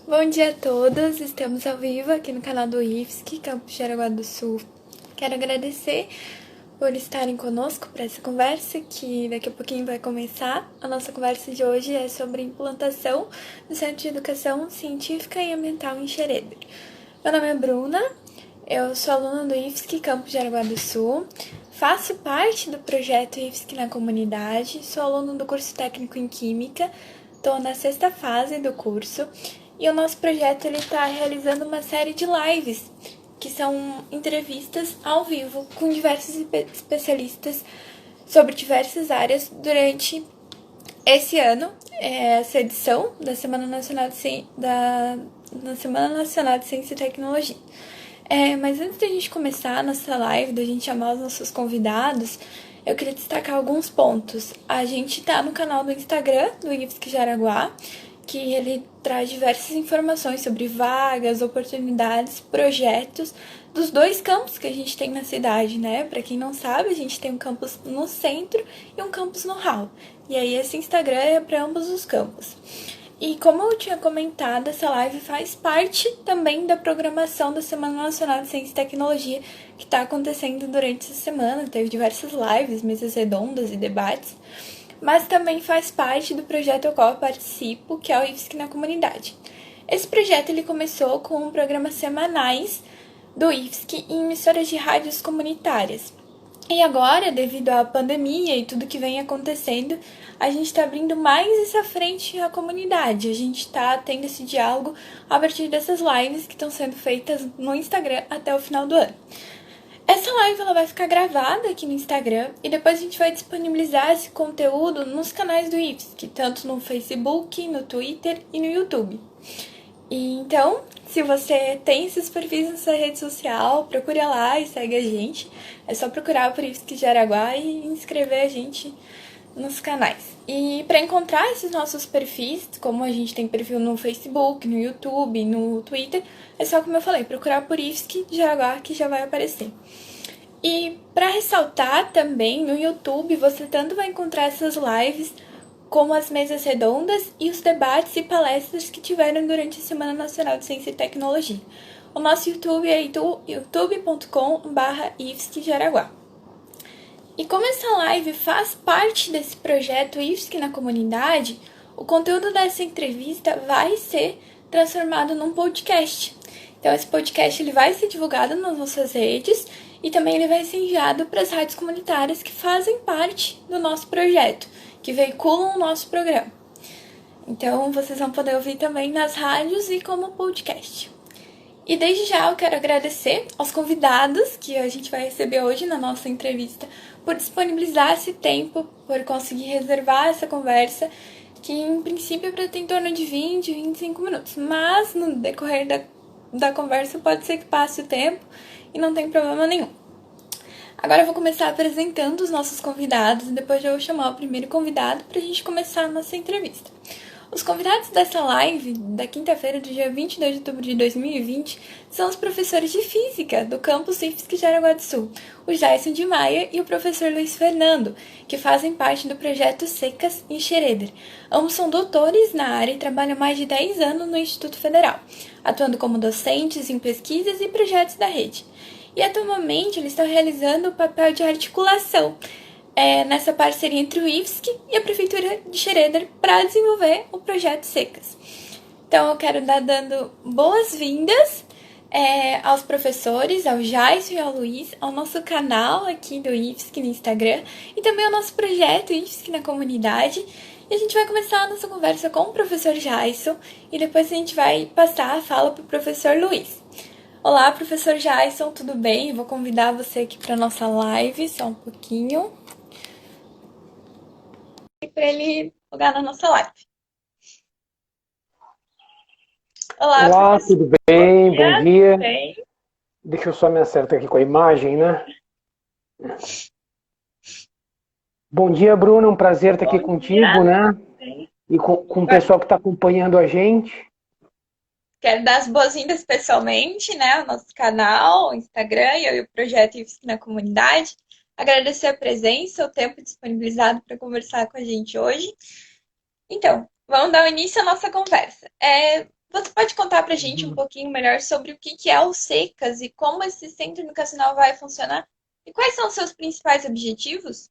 Bom dia a todos, estamos ao vivo aqui no canal do IFSC, Campus Jaraguá do Sul. Quero agradecer por estarem conosco para essa conversa, que daqui a pouquinho vai começar. A nossa conversa de hoje é sobre implantação do Centro de Educação Científica e Ambiental em Xereder. Meu nome é Bruna, eu sou aluna do IFSC Campus Jaraguá do Sul, faço parte do projeto IFSC na comunidade, sou aluna do curso técnico em Química, estou na 6ª fase do curso e o nosso projeto está realizando uma série de lives, que são entrevistas ao vivo com diversos especialistas sobre diversas áreas durante esse ano, essa edição da Semana Nacional de Ciência e Tecnologia. Mas antes da gente começar a nossa live, da gente chamar os nossos convidados, eu queria destacar alguns pontos. A gente tá no canal do Instagram do IFSC Jaraguá, que ele traz diversas informações sobre vagas, oportunidades, projetos dos 2 campos que a gente tem na cidade, né? Para quem não sabe, a gente tem um campus no centro e um campus no hall. E aí esse Instagram é para ambos os campos. E como eu tinha comentado, essa live faz parte também da programação da Semana Nacional de Ciência e Tecnologia, que está acontecendo durante essa semana. Teve diversas lives, mesas redondas e debates, mas também faz parte do projeto ao qual eu participo, que é o IFSC na comunidade. Esse projeto ele começou com programas semanais do IFSC em emissoras de rádios comunitárias. E agora, devido à pandemia e tudo que vem acontecendo, a gente está abrindo mais essa frente à comunidade. A gente está tendo esse diálogo a partir dessas lives que estão sendo feitas no Instagram até o final do ano. Essa live ela vai ficar gravada aqui no Instagram e depois a gente vai disponibilizar esse conteúdo nos canais do IFSC, tanto no Facebook, no Twitter e no YouTube. E então, se você tem esses perfis na sua rede social, procura lá e segue a gente. É só procurar por IFSC Jaraguá e inscrever a gente nos canais. E para encontrar esses nossos perfis, como a gente tem perfil no Facebook, no YouTube, no Twitter, é só, como eu falei, procurar por IFSC Jaraguá que já vai aparecer. E para ressaltar também, no YouTube você tanto vai encontrar essas lives como as mesas redondas e os debates e palestras que tiveram durante a Semana Nacional de Ciência e Tecnologia. O nosso YouTube é youtube.com/IFSC Jaraguá. E como essa live faz parte desse projeto IFSC na comunidade, o conteúdo dessa entrevista vai ser transformado num podcast. Então esse podcast ele vai ser divulgado nas nossas redes e também ele vai ser enviado para as rádios comunitárias que fazem parte do nosso projeto, que veiculam o nosso programa. Então vocês vão poder ouvir também nas rádios e como podcast. E desde já eu quero agradecer aos convidados que a gente vai receber hoje na nossa entrevista por disponibilizar esse tempo, por conseguir reservar essa conversa, que em princípio é para ter em torno de 20, 25 minutos. Mas no decorrer da conversa pode ser que passe o tempo e não tem problema nenhum. Agora eu vou começar apresentando os nossos convidados e depois eu vou chamar o primeiro convidado para a gente começar a nossa entrevista. Os convidados dessa live, da quinta-feira do dia 22 de outubro de 2020, são os professores de Física do campus IFSC Jaraguá do Sul, o Jason de Maia e o professor Luiz Fernando, que fazem parte do projeto Secas em Xereder. Ambos são doutores na área e trabalham há mais de 10 anos no Instituto Federal, atuando como docentes em pesquisas e projetos da rede. E atualmente eles estão realizando o papel de articulação nessa parceria entre o IFSC e a Prefeitura de Xereder para desenvolver o projeto Secas. Então eu quero dando boas-vindas aos professores, ao Jaison e ao Luiz, ao nosso canal aqui do IFSC no Instagram e também ao nosso projeto IFSC na comunidade. E a gente vai começar a nossa conversa com o professor Jaison e depois a gente vai passar a fala para o professor Luiz. Olá, professor Jaison, tudo bem? Eu vou convidar você aqui para nossa live, só um pouquinho, para ele jogar na nossa live. Olá, tudo bem? Bom dia. Bem. Deixa eu só me acertar aqui com a imagem, né? Bom dia, Bruno. Um prazer estar aqui contigo, né? E com o pessoal que está acompanhando a gente. Quero dar as boas-vindas pessoalmente, né, ao nosso canal, Instagram e o projeto IFSC na comunidade. Agradecer a presença, o tempo disponibilizado para conversar com a gente hoje. Então, vamos dar início à nossa conversa. Você pode contar para a gente um pouquinho melhor sobre o que é o SECAS e como esse centro educacional vai funcionar? E quais são os seus principais objetivos?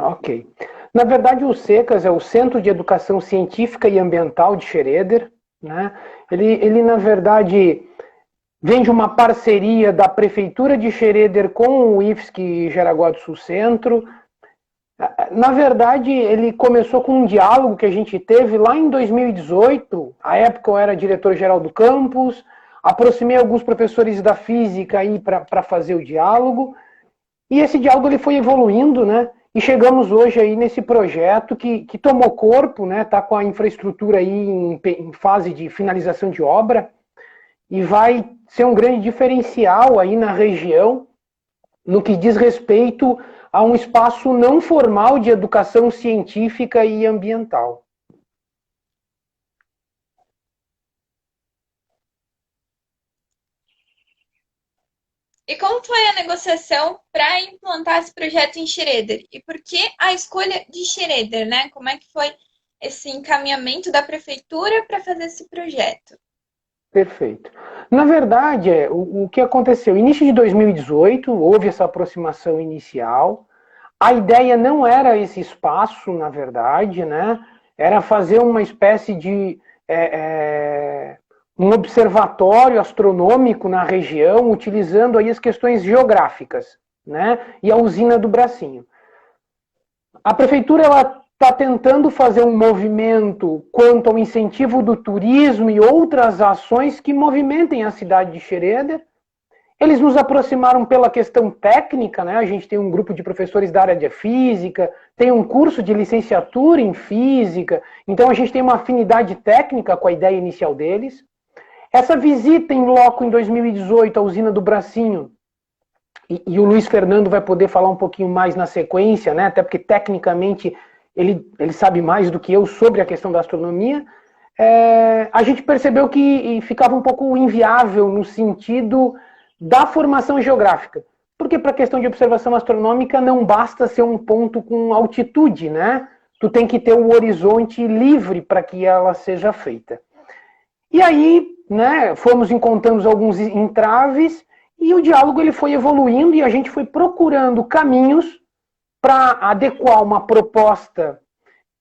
Ok. Na verdade, o SECAS é o Centro de Educação Científica e Ambiental de Xereder, né? Ele, na verdade, vem de uma parceria da Prefeitura de Xereder com o IFSC Jaraguá do Sul Centro. Na verdade, ele começou com um diálogo que a gente teve lá em 2018. À época eu era diretor-geral do campus, aproximei alguns professores da física aí para fazer o diálogo. E esse diálogo ele foi evoluindo, né? E chegamos hoje aí nesse projeto que tomou corpo, né? Está com a infraestrutura aí em fase de finalização de obra e vai ser um grande diferencial aí na região no que diz respeito a um espaço não formal de educação científica e ambiental. E como foi a negociação para implantar esse projeto em Xereder? E por que a escolha de Xereder, né? Como é que foi esse encaminhamento da prefeitura para fazer esse projeto? Perfeito. Na verdade, o que aconteceu? Início de 2018, houve essa aproximação inicial. A ideia não era esse espaço, na verdade, né? Era fazer uma espécie de um observatório astronômico na região, utilizando aí as questões geográficas, né? E a usina do Bracinho. A prefeitura ela está tentando fazer um movimento quanto ao incentivo do turismo e outras ações que movimentem a cidade de Xereder. Eles nos aproximaram pela questão técnica, né? A gente tem um grupo de professores da área de física, tem um curso de licenciatura em física, então a gente tem uma afinidade técnica com a ideia inicial deles. Essa visita em loco em 2018 à usina do Bracinho, e o Luiz Fernando vai poder falar um pouquinho mais na sequência, né? Até porque tecnicamente ele sabe mais do que eu sobre a questão da astronomia, a gente percebeu que ficava um pouco inviável no sentido da formação geográfica. Porque para a questão de observação astronômica não basta ser um ponto com altitude, né? Tu tem que ter o horizonte livre para que ela seja feita. E aí, né, fomos encontrando alguns entraves e o diálogo ele foi evoluindo e a gente foi procurando caminhos para adequar uma proposta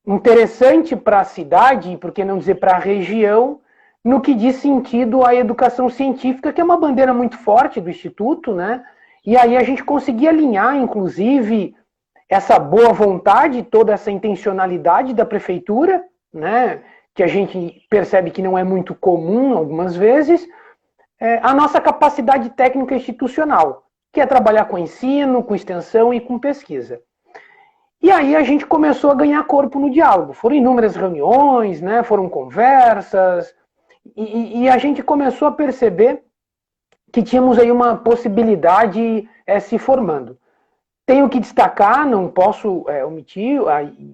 interessante para a cidade, e por que não dizer para a região, no que diz sentido à educação científica, que é uma bandeira muito forte do Instituto, né? E aí a gente conseguia alinhar, inclusive, essa boa vontade, toda essa intencionalidade da prefeitura, né? Que a gente percebe que não é muito comum algumas vezes, a nossa capacidade técnica institucional, que é trabalhar com ensino, com extensão e com pesquisa. E aí a gente começou a ganhar corpo no diálogo. Foram inúmeras reuniões, né? Foram conversas, e a gente começou a perceber que tínhamos aí uma possibilidade se formando. Tenho que destacar, não posso omitir,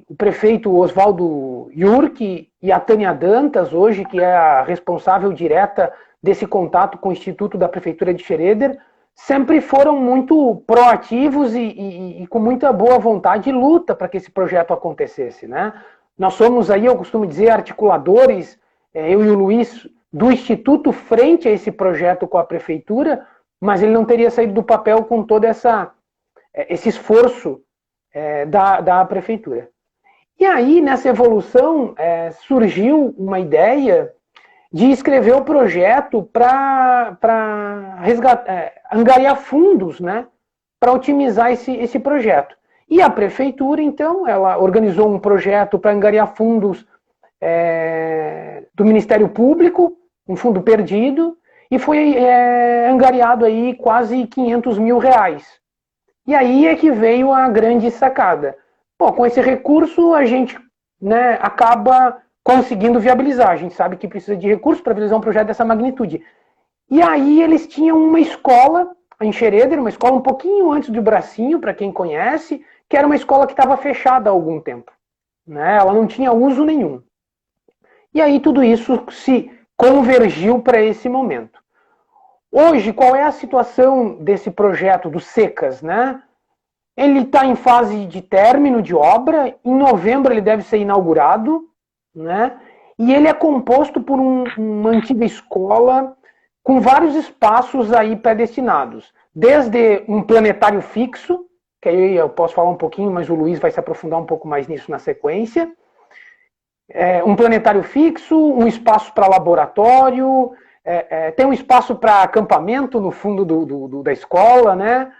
o prefeito Oswaldo Yurk e a Tânia Dantas, hoje, que é a responsável direta desse contato com o Instituto da Prefeitura de Xereder, sempre foram muito proativos e com muita boa vontade e luta para que esse projeto acontecesse, né? Nós somos aí, eu costumo dizer, articuladores, eu e o Luiz, do Instituto frente a esse projeto com a Prefeitura, mas ele não teria saído do papel com todo esse esforço da Prefeitura. E aí, nessa evolução, surgiu uma ideia de escrever o projeto para angariar fundos, né, para otimizar esse projeto. E a prefeitura, então, ela organizou um projeto para angariar fundos do Ministério Público, um fundo perdido, e foi angariado aí quase 500 mil reais. E aí é que veio a grande sacada. Pô, com esse recurso a gente, né, acaba conseguindo viabilizar. A gente sabe que precisa de recursos para viabilizar um projeto dessa magnitude. E aí eles tinham uma escola em Xereder, uma escola um pouquinho antes do Bracinho, para quem conhece, que era uma escola que estava fechada há algum tempo, né? Ela não tinha uso nenhum. E aí tudo isso se convergiu para esse momento. Hoje, qual é a situação desse projeto do SECAS, né? Ele está em fase de término de obra, em novembro ele deve ser inaugurado, né? e ele é composto por uma antiga escola com vários espaços aí predestinados. Desde um planetário fixo, que aí eu posso falar um pouquinho, mas o Luiz vai se aprofundar um pouco mais nisso na sequência. Um planetário fixo, um espaço para laboratório, tem um espaço para acampamento no fundo da escola, né?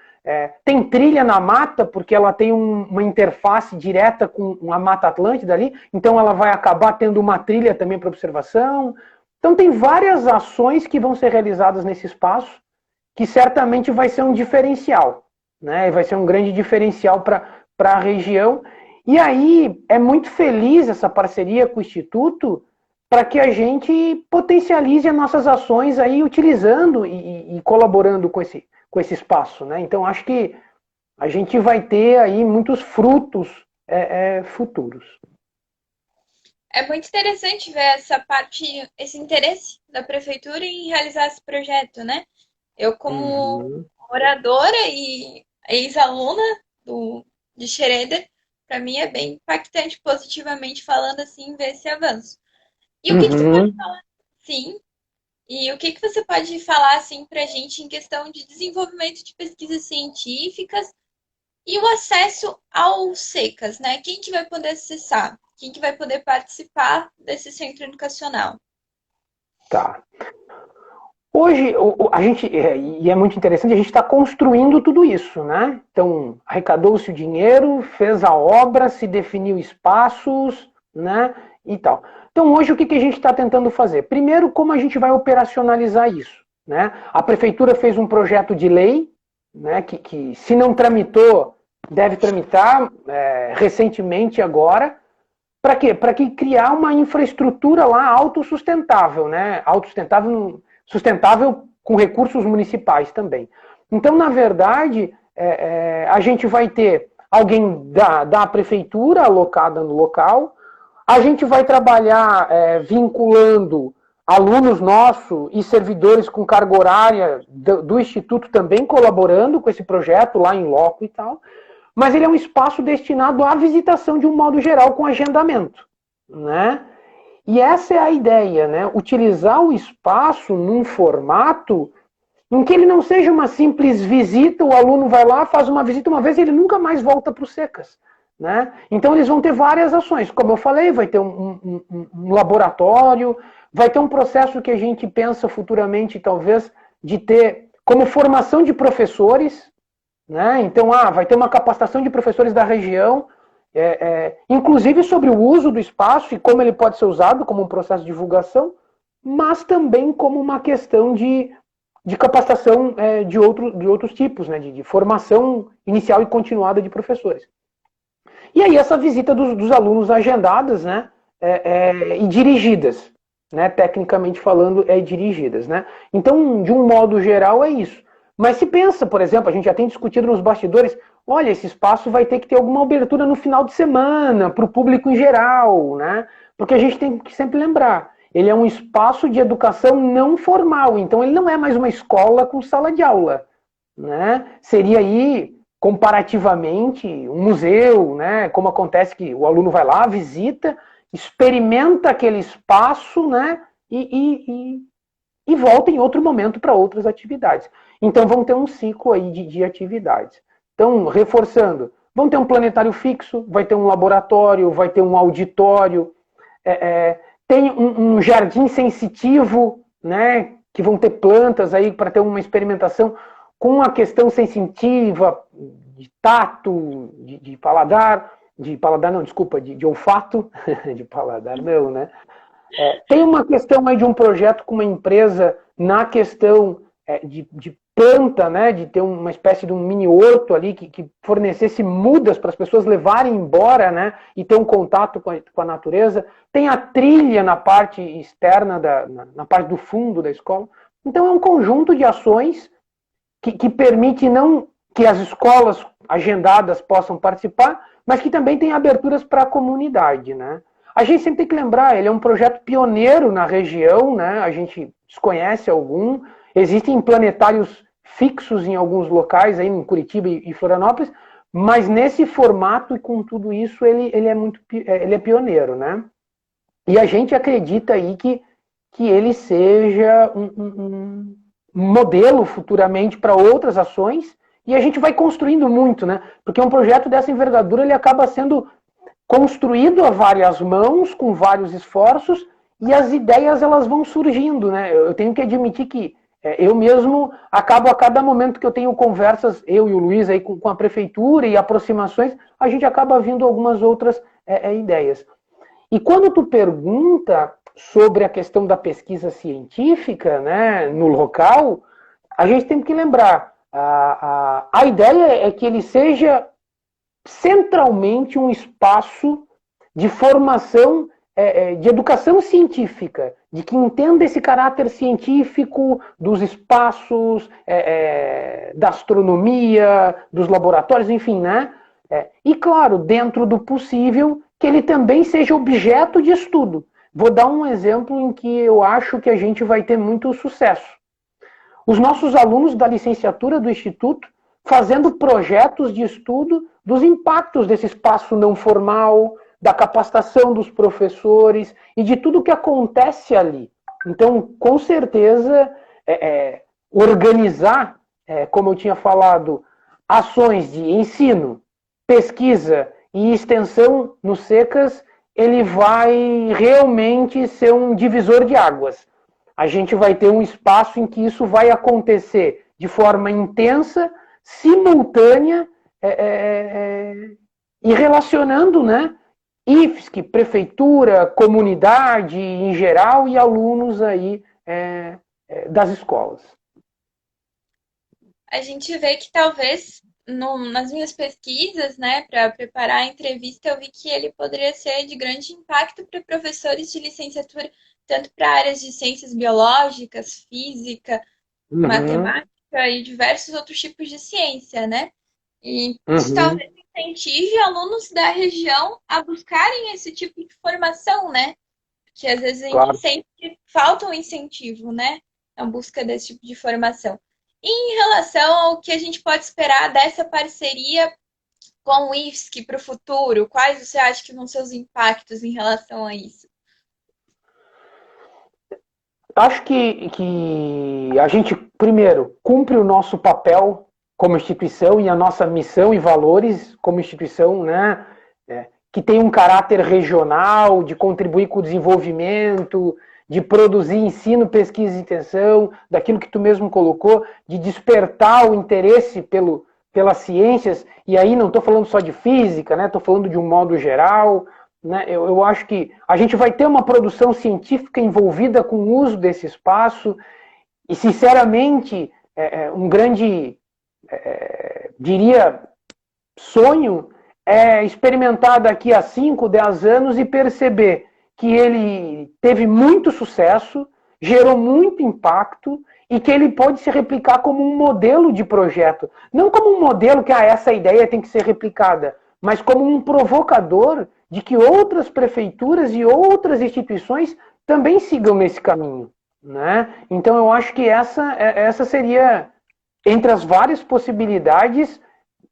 Tem trilha na mata, porque ela tem uma interface direta com a Mata Atlântida ali, então ela vai acabar tendo uma trilha também para observação. Então tem várias ações que vão ser realizadas nesse espaço, que certamente vai ser um diferencial, né? Vai ser um grande diferencial para a região. E aí é muito feliz essa parceria com o Instituto para que a gente potencialize as nossas ações aí utilizando e colaborando com esse espaço, né? Então acho que a gente vai ter aí muitos frutos futuros. É muito interessante ver essa parte, esse interesse da prefeitura em realizar esse projeto, né? Eu, como moradora e ex-aluna de Xereda, para mim é bem impactante positivamente falando assim, ver esse avanço. E o que tu pode falar? Sim. E o que você pode falar assim para a gente em questão de desenvolvimento de pesquisas científicas e o acesso aos secas, né? Quem que vai poder acessar? Quem que vai poder participar desse centro educacional? Tá. Hoje, a gente, e é muito interessante, a gente está construindo tudo isso, né? Então, arrecadou-se o dinheiro, fez a obra, se definiu espaços, né? E tal. Então, hoje, o que a gente está tentando fazer? Primeiro, como a gente vai operacionalizar isso, né? A prefeitura fez um projeto de lei, né? Que se não tramitou, deve tramitar recentemente agora. Para quê? Para que criar uma infraestrutura lá autossustentável, né? Sustentável com recursos municipais também. Então, na verdade, a gente vai ter alguém da prefeitura alocada no local, a gente vai trabalhar vinculando alunos nossos e servidores com carga horária do Instituto também colaborando com esse projeto lá em loco e tal, mas ele é um espaço destinado à visitação de um modo geral com agendamento, né? E essa é a ideia, né? Utilizar o espaço num formato em que ele não seja uma simples visita, o aluno vai lá, faz uma visita uma vez e ele nunca mais volta para o Secas, né? Então eles vão ter várias ações. Como eu falei, vai ter um laboratório, vai ter um processo que a gente pensa futuramente, talvez, de ter como formação de professores, né? Então, vai ter uma capacitação de professores da região, inclusive sobre o uso do espaço e como ele pode ser usado como um processo de divulgação, mas também como uma questão de capacitação de outros tipos, né? De formação inicial e continuada de professores. E aí essa visita dos alunos agendadas, né? E dirigidas, né? Tecnicamente falando, dirigidas, né? Então, de um modo geral, é isso. Mas se pensa, por exemplo, a gente já tem discutido nos bastidores, olha, esse espaço vai ter que ter alguma abertura no final de semana, para o público em geral, né? Porque a gente tem que sempre lembrar, ele é um espaço de educação não formal, então ele não é mais uma escola com sala de aula, né? Seria aí, comparativamente, um museu, né? Como acontece que o aluno vai lá, visita, experimenta aquele espaço, né? E volta em outro momento para outras atividades. Então vão ter um ciclo aí de atividades. Então, reforçando, vão ter um planetário fixo, vai ter um laboratório, vai ter um auditório, tem um jardim sensitivo, né, que vão ter plantas aí para ter uma experimentação com a questão sensitiva, de tato, de paladar, de olfato, de paladar não, né? Tem uma questão aí de um projeto com uma empresa na questão de planta, né, de ter uma espécie de um mini horto ali que fornecesse mudas para as pessoas levarem embora, né, e ter um contato com a natureza. Tem a trilha na parte externa, na parte do fundo da escola. Então é um conjunto de ações que permite não que as escolas agendadas possam participar, mas que também tem aberturas para a comunidade, né. A gente sempre tem que lembrar, ele é um projeto pioneiro na região, né? A gente desconhece algum. Existem planetários fixos em alguns locais, aí em Curitiba e Florianópolis, mas nesse formato e com tudo isso, ele é pioneiro, né? E a gente acredita aí que ele seja um modelo futuramente para outras ações, e a gente vai construindo muito, né? Porque um projeto dessa envergadura ele acaba sendo construído a várias mãos, com vários esforços, e as ideias elas vão surgindo, né? Eu tenho que admitir que eu mesmo acabo a cada momento que eu tenho conversas, eu e o Luiz aí com a prefeitura e aproximações, a gente acaba vindo algumas outras ideias. E quando tu pergunta sobre a questão da pesquisa científica, né, no local, a gente tem que lembrar, a ideia é que ele seja centralmente um espaço de formação, de educação científica, de que entenda esse caráter científico dos espaços, da astronomia, dos laboratórios, enfim, né? E, claro, dentro do possível, que ele também seja objeto de estudo. Vou dar um exemplo em que eu acho que a gente vai ter muito sucesso. Os nossos alunos da licenciatura do Instituto fazendo projetos de estudo dos impactos desse espaço não formal, da capacitação dos professores e de tudo que acontece ali. Então, com certeza, organizar, como eu tinha falado, ações de ensino, pesquisa e extensão no SECAS, ele vai realmente ser um divisor de águas. A gente vai ter um espaço em que isso vai acontecer de forma intensa, simultânea e relacionando, né, IFSC, prefeitura, comunidade em geral e alunos aí das escolas. A gente vê que talvez nas minhas pesquisas, né, para preparar a entrevista, eu vi que ele poderia ser de grande impacto para professores de licenciatura, tanto para áreas de ciências biológicas, física, Uhum, matemática e diversos outros tipos de ciência, né? E isso uhum, talvez incentive alunos da região a buscarem esse tipo de formação, né? Que às vezes a gente claro. sente que falta um incentivo, né? Na busca desse tipo de formação. E em relação ao que a gente pode esperar dessa parceria com o IFSC para o futuro, quais você acha que vão ser os impactos em relação a isso? Acho que a gente, primeiro, cumpre o nosso papel como instituição e a nossa missão e valores como instituição, né? Que tem um caráter regional, de contribuir com o desenvolvimento, de produzir ensino, pesquisa e extensão, daquilo que tu mesmo colocou, de despertar o interesse pelas ciências, e aí não estou falando só de física, né? Estou falando de um modo geral, né? Eu acho que a gente vai ter uma produção científica envolvida com o uso desse espaço e, sinceramente, um grande, diria, sonho é experimentar daqui a 5, 10 anos e perceber que ele teve muito sucesso, gerou muito impacto e que ele pode se replicar como um modelo de projeto. Não como um modelo que essa ideia tem que ser replicada, mas como um provocador de que outras prefeituras e outras instituições também sigam nesse caminho. Né? Então eu acho que essa seria, entre as várias possibilidades,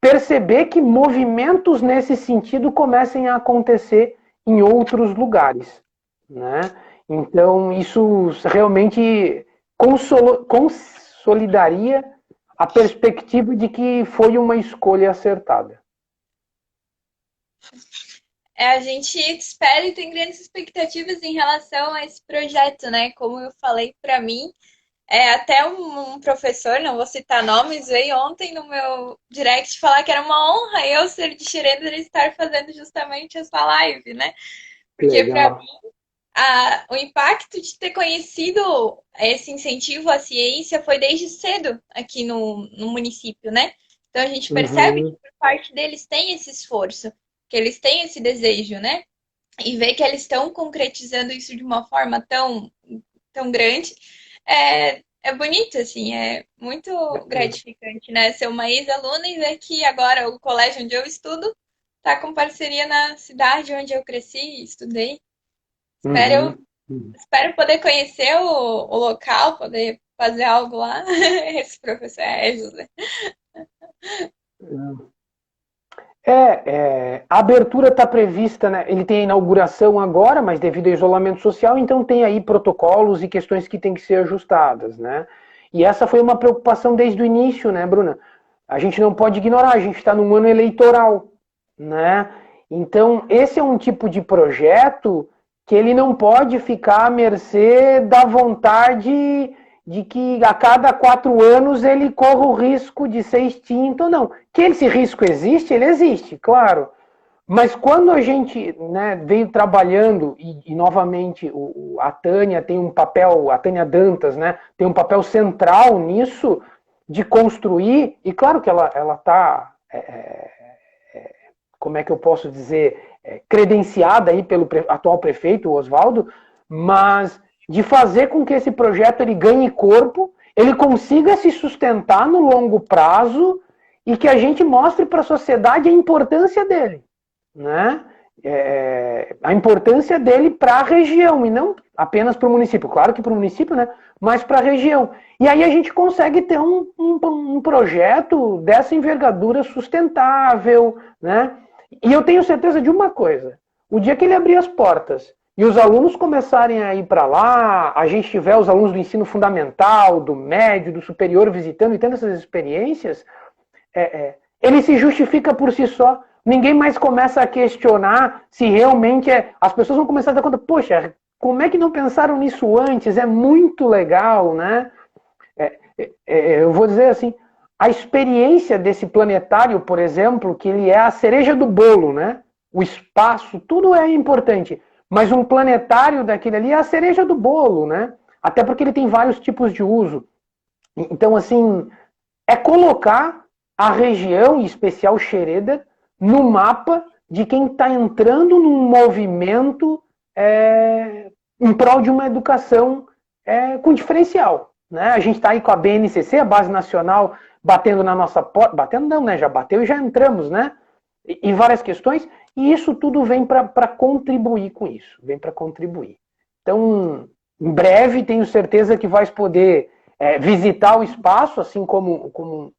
perceber que movimentos nesse sentido comecem a acontecer em outros lugares. Né? Então, isso realmente consolidaria a perspectiva de que foi uma escolha acertada. A gente espera e tem grandes expectativas em relação a esse projeto, né? Como eu falei, para mim, até um professor, não vou citar nomes, veio ontem no meu direct falar que era uma honra eu ser de Xerenda e estar fazendo justamente essa live, né? Que Porque para legal. mim o impacto de ter conhecido esse incentivo à ciência foi desde cedo aqui no município, né? Então a gente percebe que Uhum. por parte deles tem esse esforço, que eles têm esse desejo, né? E ver que eles estão concretizando isso de uma forma tão grande é bonito, assim, é muito gratificante, né? Ser uma ex-aluna e ver que agora o colégio onde eu estudo tá com parceria na cidade onde eu cresci e estudei. Espero, Uhum. espero poder conhecer o local, poder fazer algo lá. Esse professor é José. A abertura está prevista, né? Ele tem a inauguração agora, mas devido ao isolamento social, então tem aí protocolos e questões que têm que ser ajustadas, né? E essa foi uma preocupação desde o início, né, Bruna? A gente não pode ignorar, a gente está num ano eleitoral, né? Então, esse é um tipo de projeto que ele não pode ficar à mercê da vontade de que a cada 4 anos ele corra o risco de ser extinto ou não. Que esse risco existe, ele existe, claro. Mas quando a gente, né, veio trabalhando, e novamente a Tânia tem um papel, a Tânia Dantas, né, tem um papel central nisso, de construir, e claro que ela está, como é que eu posso dizer, credenciada aí pelo atual prefeito, Oswaldo, mas de fazer com que esse projeto ele ganhe corpo, ele consiga se sustentar no longo prazo e que a gente mostre para a sociedade a importância dele, né? A importância dele para a região e não apenas para o município. Claro que para o município, né? Mas para a região. E aí a gente consegue ter um projeto dessa envergadura sustentável, né? E eu tenho certeza de uma coisa: o dia que ele abrir as portas e os alunos começarem a ir para lá, a gente tiver os alunos do ensino fundamental, do médio, do superior visitando e tendo essas experiências, ele se justifica por si só. Ninguém mais começa a questionar se realmente é. As pessoas vão começar a dar conta, poxa, como é que não pensaram nisso antes? É muito legal, né? Eu vou dizer assim, a experiência desse planetário, por exemplo, que ele é a cereja do bolo, né? O espaço, tudo é importante. Mas um planetário daquele ali é a cereja do bolo, né? Até porque ele tem vários tipos de uso. Então, assim, é colocar a região, em especial Xereda, no mapa de quem está entrando num movimento em prol de uma educação com diferencial. Né? A gente está aí com a BNCC, a Base Nacional, batendo na nossa porta. Batendo não, né? Já bateu e já entramos, né? Em várias questões. E isso tudo vem para contribuir com isso. Vem para contribuir. Então, em breve, tenho certeza que vais poder visitar o espaço, assim como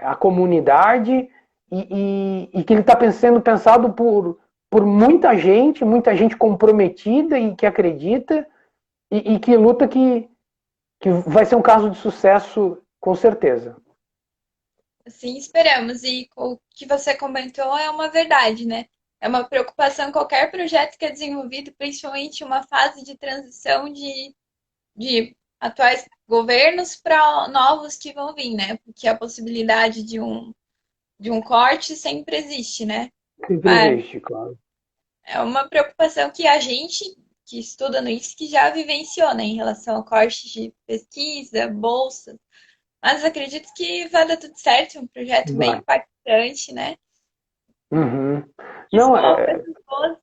a comunidade, e que ele está sendo pensado por muita gente comprometida e que acredita, e que luta que vai ser um caso de sucesso, com certeza. Sim, esperamos. E o que você comentou é uma verdade, né? É uma preocupação qualquer projeto que é desenvolvido, principalmente em uma fase de transição de atuais governos para novos que vão vir, né? Porque a possibilidade de um corte sempre existe, né? Sempre Mas existe, claro. é uma preocupação que a gente que estuda no IFSC já vivenciou, né? Em relação ao corte de pesquisa, bolsa. Mas acredito que vai dar tudo certo, é um projeto bem Vai. impactante, né? Uhum. Que Não, outras pessoas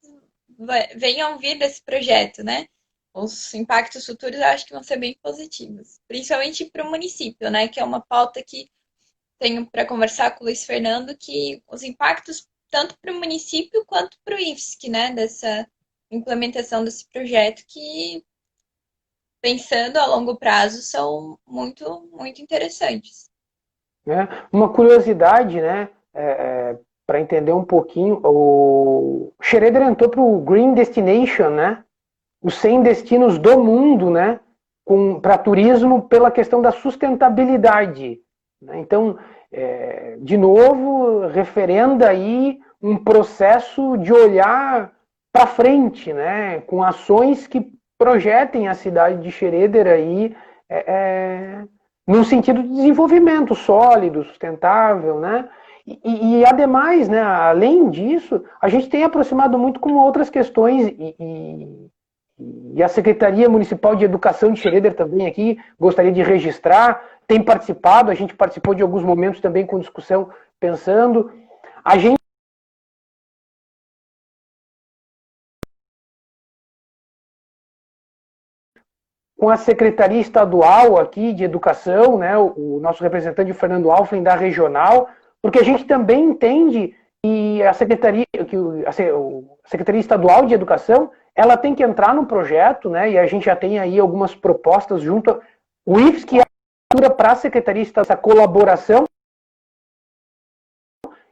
venham vir desse projeto, né? Os impactos futuros eu acho que vão ser bem positivos, principalmente para o município, né? Que é uma pauta que tenho para conversar com o Luiz Fernando, que os impactos tanto para o município quanto para o IFSC, né? Dessa implementação desse projeto que, pensando a longo prazo, são muito, muito interessantes. né? Uma curiosidade, né? Para entender um pouquinho, o Schroeder entrou para o Green Destination, né? Os 100 destinos do mundo, né? Para turismo pela questão da sustentabilidade. Né? Então, de novo, referenda aí um processo de olhar para frente, né? Com ações que projetem a cidade de Schroeder aí num sentido de desenvolvimento sólido, sustentável, né? Ademais, né, além disso, a gente tem aproximado muito com outras questões e a Secretaria Municipal de Educação de Schroeder também aqui gostaria de registrar, tem participado, a gente participou de alguns momentos também com discussão, pensando. A gente com a Secretaria Estadual aqui de Educação, né, o nosso representante Fernando Alfen da regional, porque a gente também entende que a Secretaria Estadual de Educação ela tem que entrar no projeto, né, e a gente já tem aí algumas propostas junto o IFSC, que é a para a Secretaria Estadual, essa colaboração,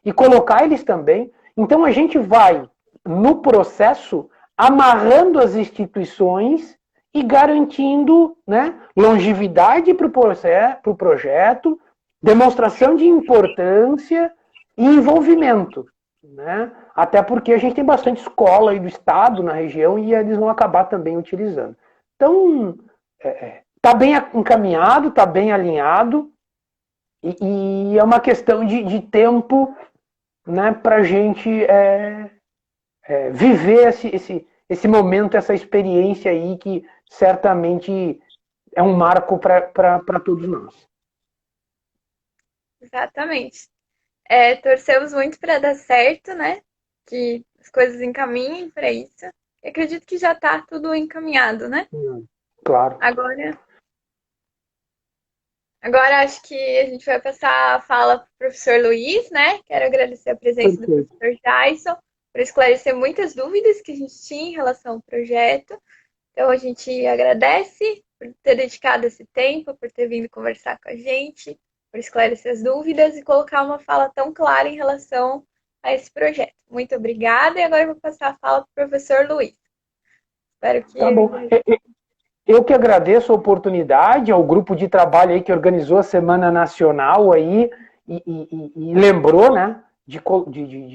e colocar eles também. Então a gente vai, no processo, amarrando as instituições e garantindo, né, longevidade para o projeto, demonstração de importância e envolvimento. Né? Até porque a gente tem bastante escola aí do estado na região e eles vão acabar também utilizando. Então, está bem encaminhado, está bem alinhado e é uma questão de tempo, né, para a gente viver esse momento, essa experiência aí que certamente é um marco para todos nós. Exatamente. Torcemos muito para dar certo, né? Que as coisas encaminhem para isso. E acredito que já está tudo encaminhado, né? Claro. Agora acho que a gente vai passar a fala para o professor Luiz, né? Quero agradecer a presença do professor Tyson por esclarecer muitas dúvidas que a gente tinha em relação ao projeto. Então a gente agradece por ter dedicado esse tempo, por ter vindo conversar com a gente, por esclarecer as dúvidas e colocar uma fala tão clara em relação a esse projeto. Muito obrigada e agora eu vou passar a fala para o professor Luiz. Espero que Tá bom. Eu que agradeço a oportunidade ao grupo de trabalho aí que organizou a Semana Nacional aí e lembrou, né, de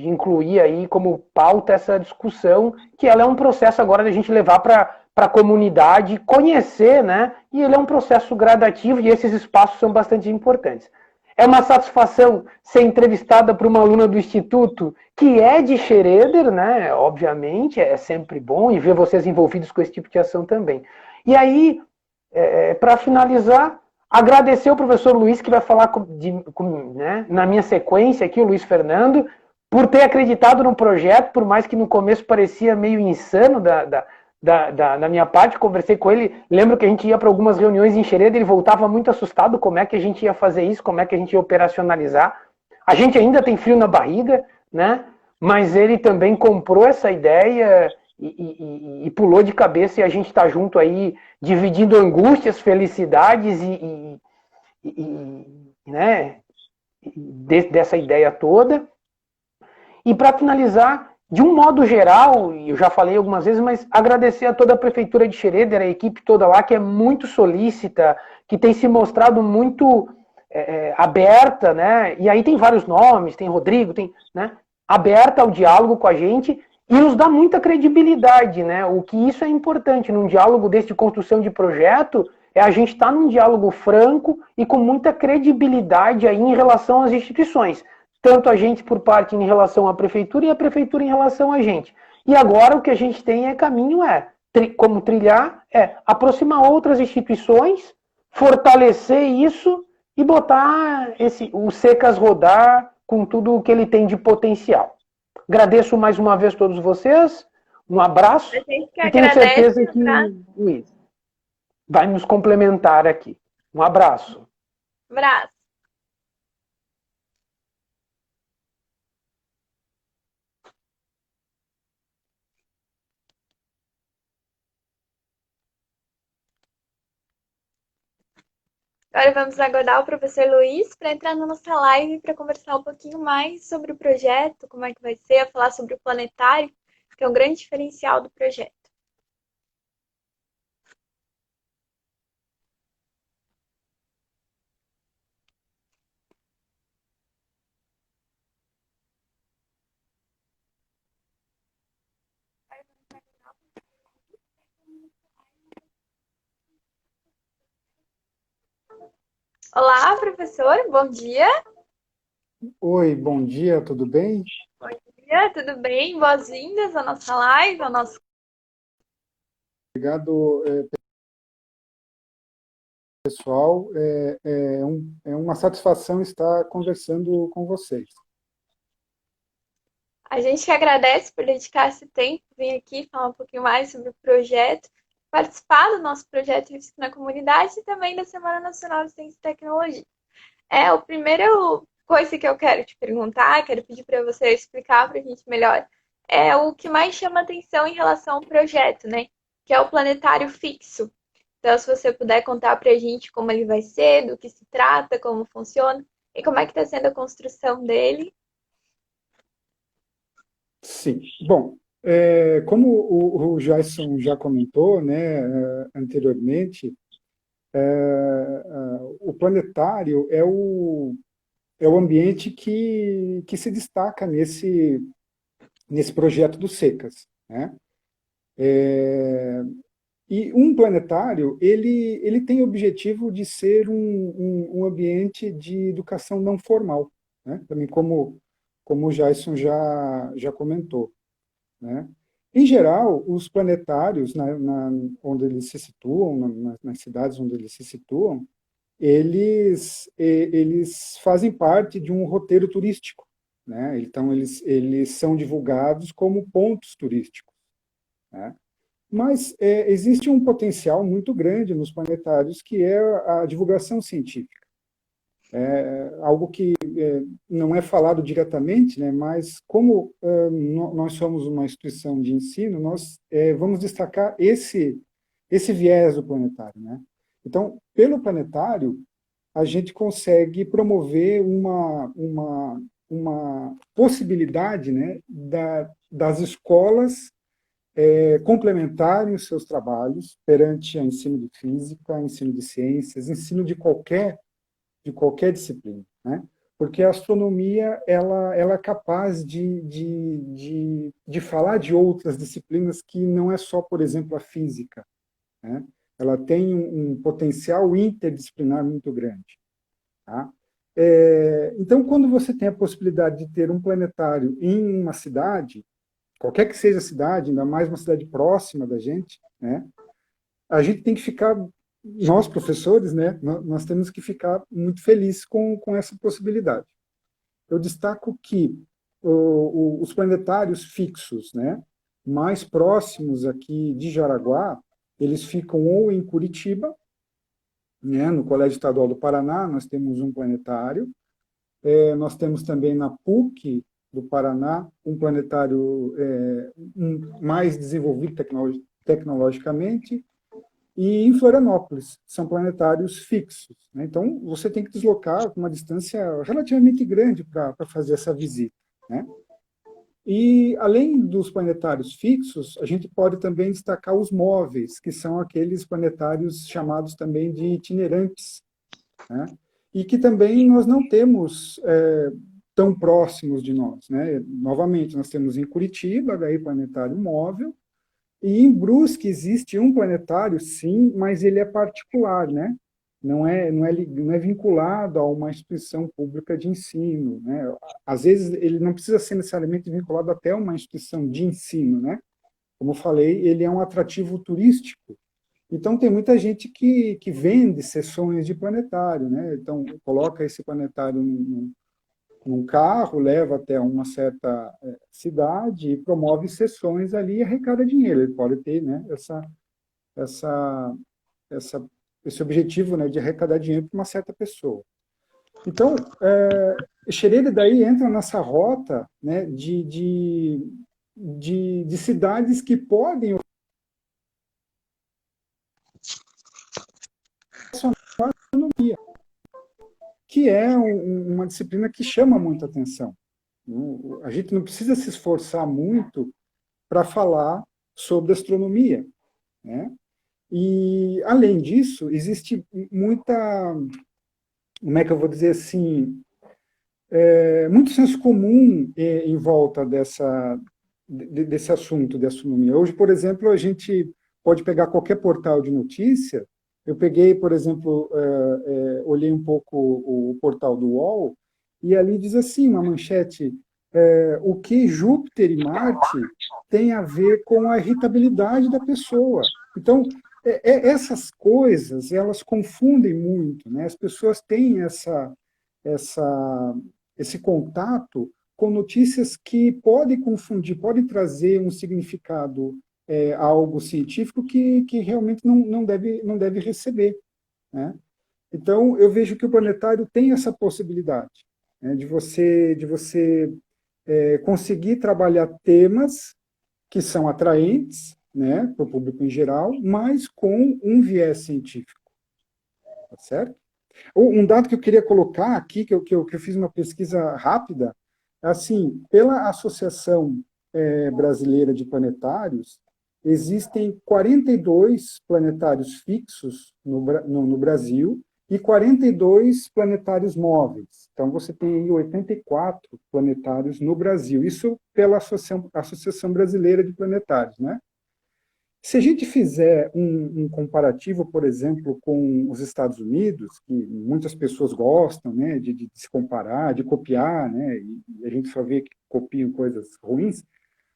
incluir aí como pauta essa discussão, que ela é um processo agora da gente levar para a comunidade conhecer, né, e ele é um processo gradativo e esses espaços são bastante importantes. É uma satisfação ser entrevistada por uma aluna do Instituto que é de Xereder, né, obviamente, é sempre bom, e ver vocês envolvidos com esse tipo de ação também. E aí, para finalizar, agradecer ao professor Luiz, que vai falar né, na minha sequência aqui, o Luiz Fernando, por ter acreditado no projeto, por mais que no começo parecia meio insano da minha parte, conversei com ele, lembro que a gente ia para algumas reuniões em Xereda, ele voltava muito assustado como é que a gente ia fazer isso, como é que a gente ia operacionalizar. A gente ainda tem frio na barriga, né? Mas ele também comprou essa ideia e pulou de cabeça e a gente está junto aí, dividindo angústias, felicidades né, dessa ideia toda. E para finalizar, de um modo geral, e eu já falei algumas vezes, mas agradecer a toda a Prefeitura de Xereder, a equipe toda lá, que é muito solícita, que tem se mostrado muito aberta, né? E aí tem vários nomes, tem Rodrigo, tem, né? Aberta ao diálogo com a gente e nos dá muita credibilidade, né? O que isso é importante num diálogo desse de construção de projeto é a gente estar num diálogo franco e com muita credibilidade aí em relação às instituições. Tanto a gente por parte em relação à prefeitura e a prefeitura em relação a gente. E agora o que a gente tem caminho como trilhar, aproximar outras instituições, fortalecer isso e botar o Secas rodar com tudo o que ele tem de potencial. Agradeço mais uma vez a todos vocês, um abraço e tenho certeza que o Luiz vai nos complementar aqui. Um abraço. Abraço. Agora vamos aguardar o professor Luiz para entrar na nossa live para conversar um pouquinho mais sobre o projeto, como é que vai ser, falar sobre o planetário, que é um grande diferencial do projeto. Olá, professor, bom dia. Oi, bom dia, tudo bem? Bom dia, tudo bem? Boas-vindas à nossa live, ao nosso... Obrigado, pessoal. É uma satisfação estar conversando com vocês. A gente que agradece por dedicar esse tempo, vir aqui falar um pouquinho mais sobre o projeto, participar do nosso projeto Risco na Comunidade e também da Semana Nacional de Ciência e Tecnologia. O primeiro coisa que eu quero te perguntar, quero pedir para você explicar para a gente melhor, é o que mais chama atenção em relação ao projeto, né? Que é o planetário fixo. Então, se você puder contar para a gente como ele vai ser, do que se trata, como funciona e como é que está sendo a construção dele. Sim. Bom, como o Jason já comentou, né, anteriormente, o planetário é o ambiente que se destaca nesse projeto do SECAS, né? E um planetário, ele tem o objetivo de ser um ambiente de educação não formal, né? Também como o Jason já comentou, né? Em geral, os planetários, onde eles se situam, nas cidades onde eles se situam, eles fazem parte de um roteiro turístico, né? Então, eles são divulgados como pontos turísticos, né? Mas existe um potencial muito grande nos planetários, que é a divulgação científica. Algo que não é falado diretamente, né, mas como nós somos uma instituição de ensino, nós vamos destacar esse viés do planetário, né? Então, pelo planetário, a gente consegue promover uma possibilidade, né, das escolas complementarem os seus trabalhos perante a ensino de física, ensino de ciências, ensino de qualquer disciplina, né? Porque a astronomia ela é capaz de falar de outras disciplinas que não é só, por exemplo, a física, né? Ela tem um potencial interdisciplinar muito grande, tá? Então, quando você tem a possibilidade de ter um planetário em uma cidade, qualquer que seja a cidade, ainda mais uma cidade próxima da gente, né? A gente tem que ficar, nós professores, né? Nós temos que ficar muito felizes com essa possibilidade. Eu destaco que os planetários fixos, né? Mais próximos aqui de Jaraguá, eles ficam ou em Curitiba, né? No Colégio Estadual do Paraná, nós temos um planetário. Nós temos também na PUC do Paraná um planetário mais desenvolvido tecnologicamente, e em Florianópolis são planetários fixos, né? Então, você tem que deslocar uma distância relativamente grande para fazer essa visita, né? E, além dos planetários fixos, a gente pode também destacar os móveis, que são aqueles planetários chamados também de itinerantes, né? E que também nós não temos tão próximos de nós, né? Novamente, nós temos em Curitiba, daí planetário móvel, e em Brusque existe um planetário, sim, mas ele é particular, né? Não é vinculado a uma instituição pública de ensino, né? Às vezes ele não precisa ser necessariamente vinculado até uma instituição de ensino, né? Como eu falei, ele é um atrativo turístico. Então, tem muita gente que vende sessões de planetário, né? Então, coloca esse planetário num carro, leva até uma certa cidade e promove sessões ali e arrecada dinheiro. Ele pode ter, né, essa, essa, esse objetivo, né, de arrecadar dinheiro para uma certa pessoa. Então, Xerede daí entra nessa rota, né, de cidades que podem que é uma disciplina que chama muita atenção. A gente não precisa se esforçar muito para falar sobre astronomia, né? E, além disso, existe muita, como é que eu vou dizer assim, muito senso comum em volta desse assunto de astronomia. Hoje, por exemplo, a gente pode pegar qualquer portal de notícia. Eu peguei, por exemplo, olhei um pouco o portal do UOL, e ali diz assim, uma manchete, o que Júpiter e Marte têm a ver com a irritabilidade da pessoa. Então, essas coisas, elas confundem muito, né? As pessoas têm essa, esse contato com notícias que podem confundir, podem trazer um significado a algo científico que realmente não deve receber, né? Então, eu vejo que o planetário tem essa possibilidade, né, de você conseguir trabalhar temas que são atraentes, né, para o público em geral, mas com um viés científico, tá certo? Um dado que eu queria colocar aqui, que eu fiz uma pesquisa rápida, assim, pela Associação Brasileira de Planetários, existem 42 planetários fixos no Brasil e 42 planetários móveis. Então, você tem aí 84 planetários no Brasil. Isso pela Associação Brasileira de Planetários, né? Se a gente fizer um comparativo, por exemplo, com os Estados Unidos, que muitas pessoas gostam, né, de se comparar, de copiar, né, e a gente só vê que copiam coisas ruins,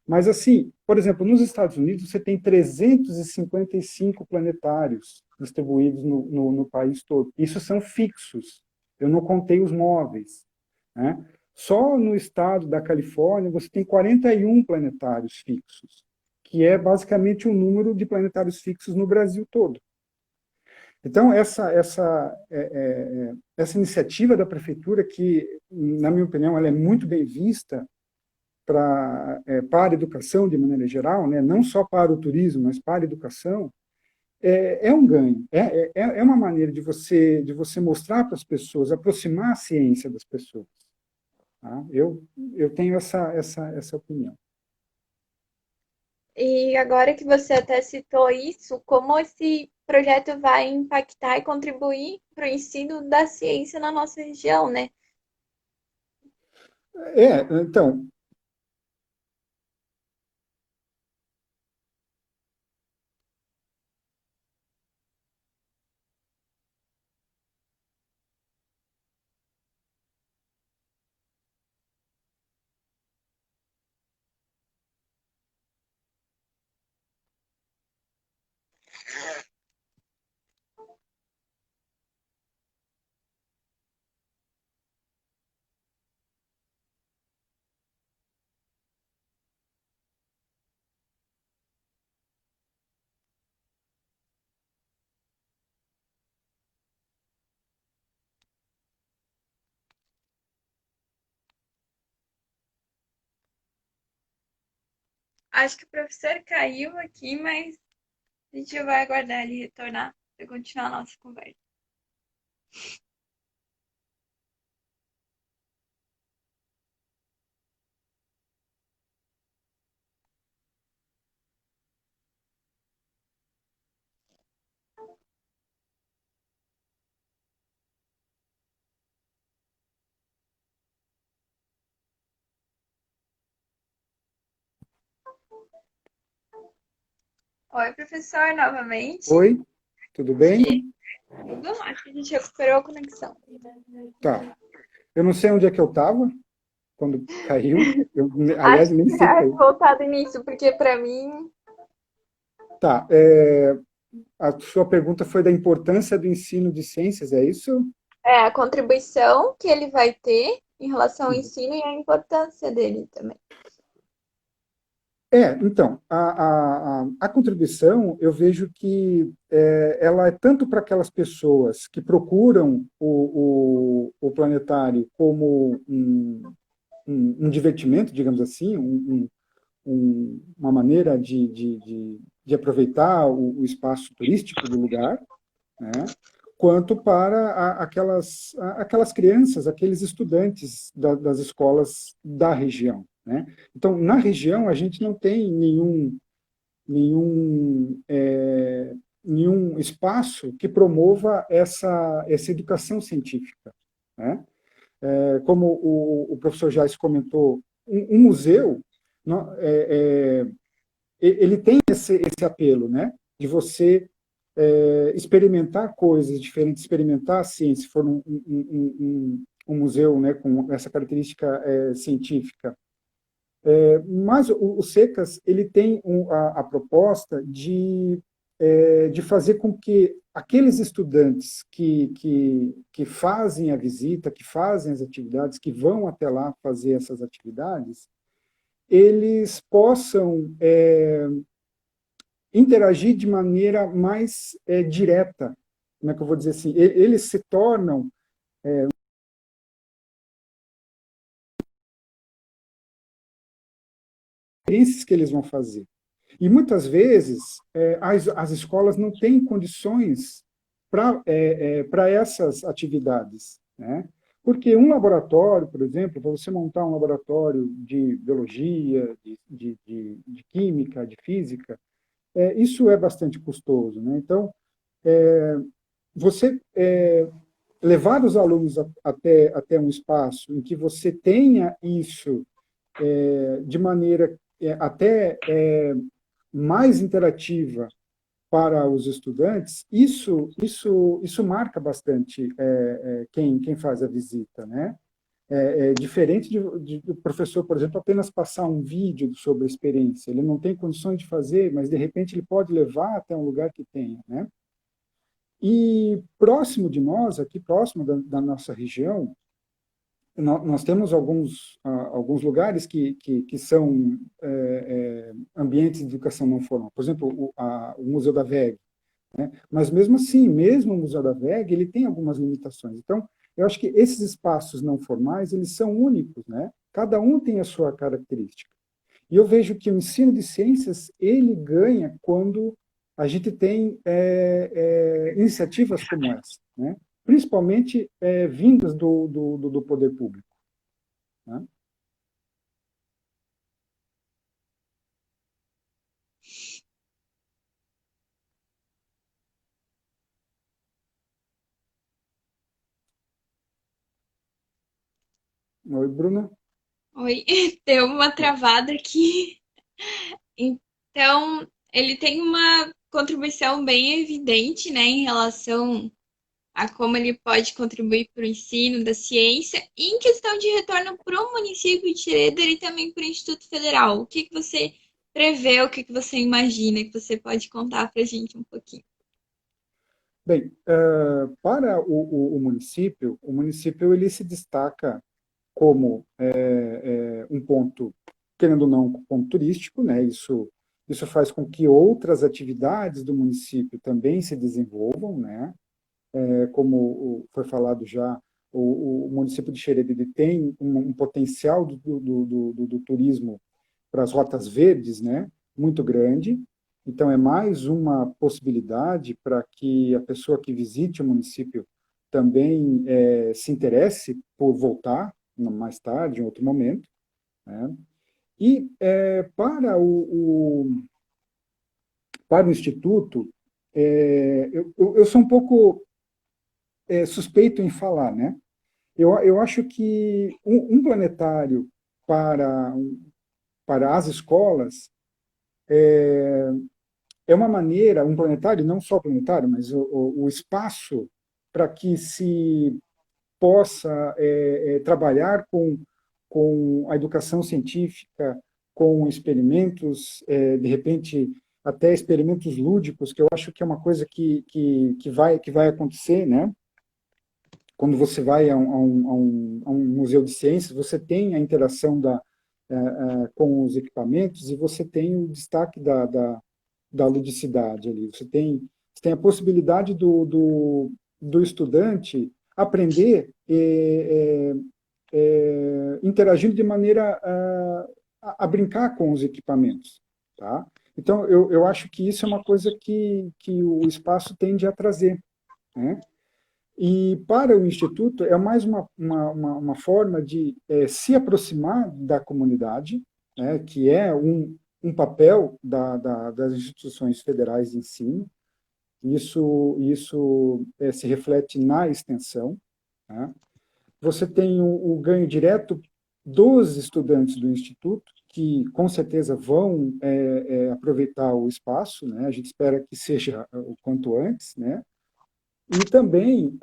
mas, assim, por exemplo, nos Estados Unidos você tem 355 planetários distribuídos no país todo. Isso são fixos. Eu não contei os móveis, né? Só no estado da Califórnia você tem 41 planetários fixos, que é basicamente o número de planetários fixos no Brasil todo. Então, essa iniciativa da prefeitura, que, na minha opinião, ela é muito bem vista para a educação de maneira geral, né, não só para o turismo, mas para a educação, é um ganho, é uma maneira de você mostrar para as pessoas, aproximar a ciência das pessoas. Tá? Eu tenho essa opinião. E agora que você até citou isso, como esse projeto vai impactar e contribuir para o ensino da ciência na nossa região, né? Então, Acho que o professor caiu aqui, mas a gente vai aguardar ele retornar para continuar a nossa conversa. Oi, professor, novamente. oi, tudo Acho bem? que tudo, acho que a gente recuperou a conexão. Tá. Eu não sei onde é que eu estava quando caiu. Aliás, Acho nem que sei é caiu. voltar do início, porque para mim Tá. A sua pergunta foi da importância do ensino de ciências, é isso? é a contribuição que ele vai ter em relação ao ensino e a importância dele também. Então, a contribuição, eu vejo que ela é tanto para aquelas pessoas que procuram o planetário como um divertimento, digamos assim, uma maneira de aproveitar o espaço turístico do lugar, né? Quanto para aquelas crianças, aqueles estudantes das escolas da região, né? Então, na região, a gente não tem nenhum espaço que promova essa educação científica, né? Como o professor Jais comentou, um museu, ele tem esse apelo, né? De você experimentar coisas diferentes, experimentar a ciência, se for um museu, né, com essa característica científica. Mas o Secas, ele tem a proposta de fazer com que aqueles estudantes que fazem a visita, que fazem as atividades, que vão até lá fazer essas atividades, eles possam interagir de maneira mais direta. Como é que eu vou dizer assim? Eles se tornam experiências que eles vão fazer. E muitas vezes as escolas não têm condições para essas atividades, né? Porque um laboratório, por exemplo, para você montar um laboratório de biologia, de química, de física, isso é bastante custoso, né? Então, você levar os alunos até um espaço em que você tenha isso de maneira até mais interativa para os estudantes, isso marca bastante quem faz a visita, né? Diferente do professor, por exemplo, apenas passar um vídeo sobre a experiência. Ele não tem condições de fazer, mas, de repente, ele pode levar até um lugar que tenha, né? E próximo de nós, aqui próximo da nossa região, nós temos alguns lugares que são ambientes de educação não formal. Por exemplo, o Museu da VEG, né? Mas, mesmo assim, mesmo o Museu da VEG, ele tem algumas limitações. Então, eu acho que esses espaços não formais, eles são únicos, né? Cada um tem a sua característica. E eu vejo que o ensino de ciências, ele ganha quando a gente tem iniciativas como essa, né? Principalmente vindas do poder público, né? Oi, Bruna? Oi, deu uma travada aqui. Então, ele tem uma contribuição bem evidente, né, em relação a como ele pode contribuir para o ensino da ciência e em questão de retorno para o município de Schroeder e também para o Instituto Federal. O que que você prevê, o que que você imagina que você pode contar para a gente um pouquinho? Bem, para o município ele se destaca como um ponto, querendo ou não, um ponto turístico, né? Isso faz com que outras atividades do município também se desenvolvam, né? Foi falado já, o município de Xereda tem um potencial do turismo para as rotas verdes, né? Muito grande. Então, é mais uma possibilidade para que a pessoa que visite o município também se interesse por voltar mais tarde, em outro momento, né? E para o Instituto, eu sou um pouco suspeito em falar, né? Eu acho que um planetário para, para as escolas é uma maneira, um planetário, não só planetário, mas o espaço para que se possa trabalhar com a educação científica, com experimentos, de repente, até experimentos lúdicos, que eu acho que é uma coisa que vai acontecer, né? Quando você vai a um museu de ciências, você tem a interação com os equipamentos e você tem o destaque da ludicidade ali. Você tem a possibilidade do estudante aprender interagindo de maneira a brincar com os equipamentos, tá? Então, eu acho que isso é uma coisa que o espaço tende a trazer, né? E para o Instituto é mais uma forma de se aproximar da comunidade, né, que é um papel das instituições federais de ensino. Isso se reflete na extensão, né? Você tem o ganho direto dos estudantes do Instituto, que com certeza vão aproveitar o espaço, né? A gente espera que seja o quanto antes, né? E também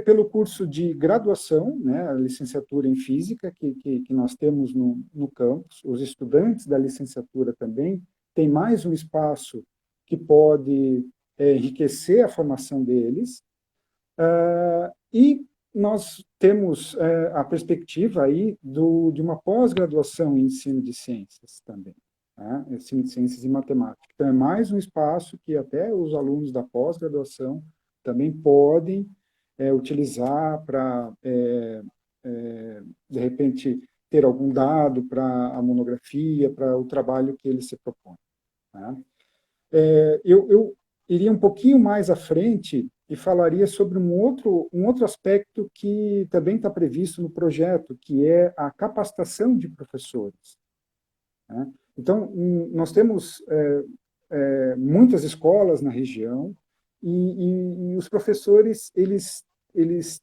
pelo curso de graduação, né, a licenciatura em Física, que nós temos no campus, os estudantes da licenciatura também têm mais um espaço que pode enriquecer a formação deles, e nós temos a perspectiva aí de uma pós-graduação em ensino de ciências também, né? Ensino de ciências e matemática. Então, é mais um espaço que até os alunos da pós-graduação também podem utilizar para, de repente, ter algum dado para a monografia, para o trabalho que ele se propõe, né? Eu iria um pouquinho mais à frente e falaria sobre um outro aspecto que também está previsto no projeto, que é a capacitação de professores, né? Então, nós temos muitas escolas na região e os professores, eles